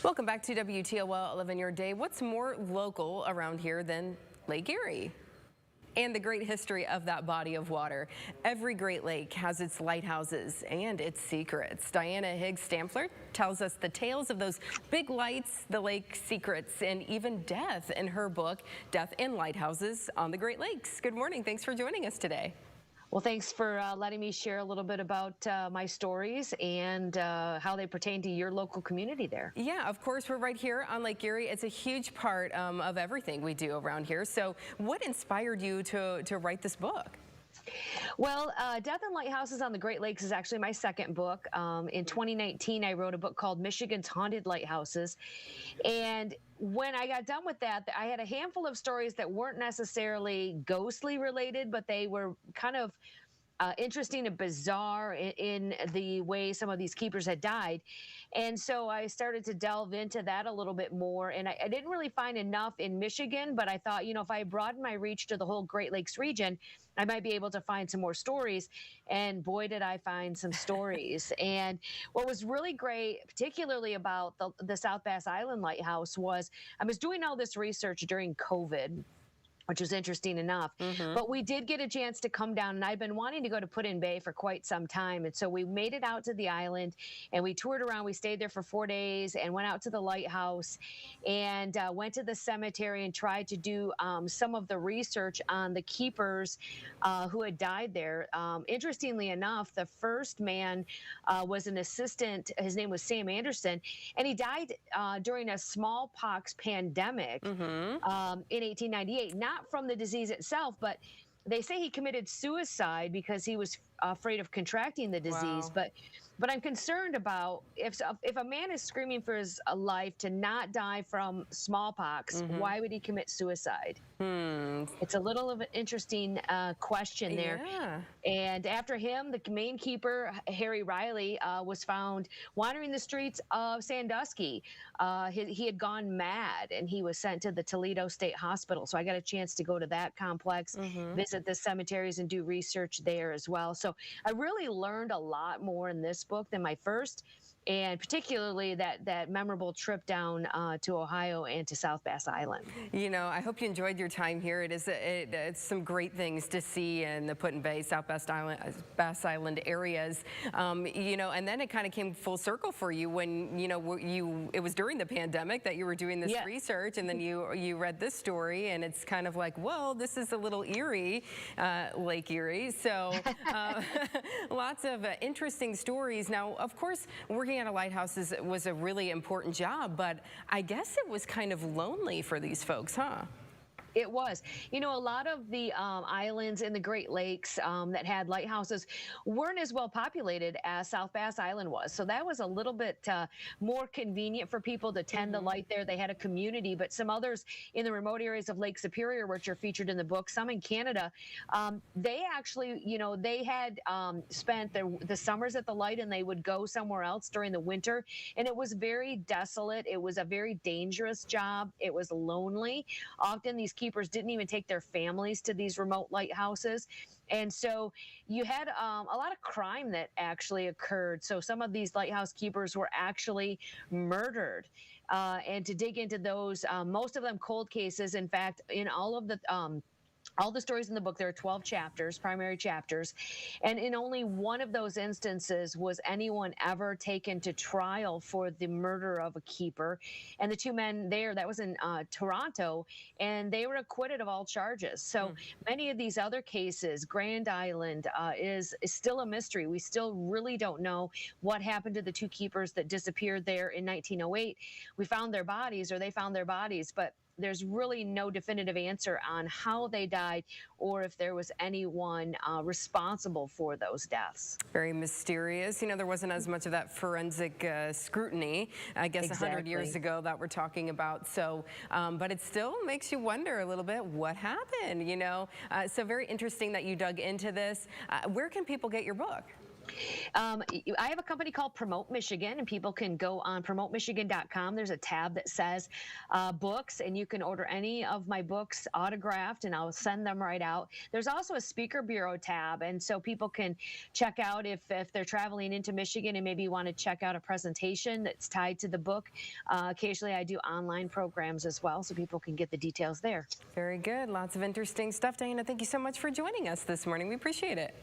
Welcome back to WTOL 11 Your Day. What's more local around here than Lake Erie and the great history of that body of water? Every Great Lake has its lighthouses and its secrets. Dianna Higgs Stampfler tells us the tales of those big lights, the lake secrets, and even death in her book, Death in Lighthouses on the Great Lakes. Good morning. Thanks for joining us today. Well, thanks for letting me share a little bit about my stories and how they pertain to your local community there. Yeah, of course, we're right here on Lake Erie. It's a huge part of everything we do around here. So what inspired you to write this book? Well, Death in Lighthouses on the Great Lakes is actually my second book. In 2019, I wrote a book called Michigan's Haunted Lighthouses. And when I got done with that, I had a handful of stories that weren't necessarily ghostly related, but they were kind of interesting and bizarre in the way some of these keepers had died. And so I started to delve into that a little bit more. And I didn't really find enough in Michigan, but I thought, you know, if I broaden my reach to the whole Great Lakes region, I might be able to find some more stories. And boy, did I find some stories. And what was really great, particularly about the South Bass Island Lighthouse, was I was doing all this research during COVID, which was interesting enough. But we did get a chance to come down, and I've been wanting to go to Put-in-Bay for quite some time. And so we made it out to the island, and we toured around. We stayed there for 4 days and went out to the lighthouse and went to the cemetery and tried to do some of the research on the keepers who had died there. Interestingly enough, the first man was an assistant. His name was Sam Anderson, and he died during a smallpox pandemic in 1898. Not from the disease itself, but they say he committed suicide because he was afraid of contracting the disease. Wow. But I'm concerned about if a man is screaming for his life to not die from smallpox, why would he commit suicide? It's a little of an interesting question there. Yeah. And after him, the main keeper, Harry Riley, was found wandering the streets of Sandusky. He had gone mad, and he was sent to the Toledo State Hospital. So I got a chance to go to that complex, visit the cemeteries, and do research there as well. So I really learned a lot more in this book than my first, and particularly that memorable trip down to Ohio and to South Bass Island. You know, I hope you enjoyed your time here. It's some great things to see in the Put-in-Bay, South Bass Island areas. You know, and then it kind of came full circle for you when, you know, it was during the pandemic that you were doing this research, and then you read this story, and it's kind of like, well, this is a little eerie, Lake Erie. So lots of interesting stories. Now, of course, working at a lighthouse was a really important job, but I guess it was kind of lonely for these folks, huh? It was. You know, a lot of the islands in the Great Lakes that had lighthouses weren't as well populated as South Bass Island was. So that was a little bit more convenient for people to tend the light there. They had a community, but some others in the remote areas of Lake Superior, which are featured in the book, some in Canada, they actually, you know, they had spent the summers at the light, and they would go somewhere else during the winter. And it was very desolate. It was a very dangerous job. It was lonely. Often these keepers didn't even take their families to these remote lighthouses. And so you had a lot of crime that actually occurred. So some of these lighthouse keepers were actually murdered. And to dig into those, most of them cold cases. In fact, in all the stories in the book, there are 12 chapters, primary chapters, and in only one of those instances was anyone ever taken to trial for the murder of a keeper. And the two men there, that was in Toronto, and they were acquitted of all charges. So many of these other cases, Grand Island is still a mystery. We still really don't know what happened to the two keepers that disappeared there in 1908. We found their bodies, or they found their bodies, but there's really no definitive answer on how they died or if there was anyone responsible for those deaths. Very mysterious. You know, there wasn't as much of that forensic scrutiny, I guess, 100 years ago that we're talking about. So, but it still makes you wonder a little bit what happened, you know. So very interesting that you dug into this. Where can people get your book? I have a company called Promote Michigan, and people can go on promotemichigan.com. There's a tab that says books, and you can order any of my books autographed, and I'll send them right out. There's also a speaker bureau tab, and so people can check out if they're traveling into Michigan and maybe want to check out a presentation that's tied to the book. Occasionally, I do online programs as well, so people can get the details there. Very good. Lots of interesting stuff. Dianna, thank you so much for joining us this morning. We appreciate it.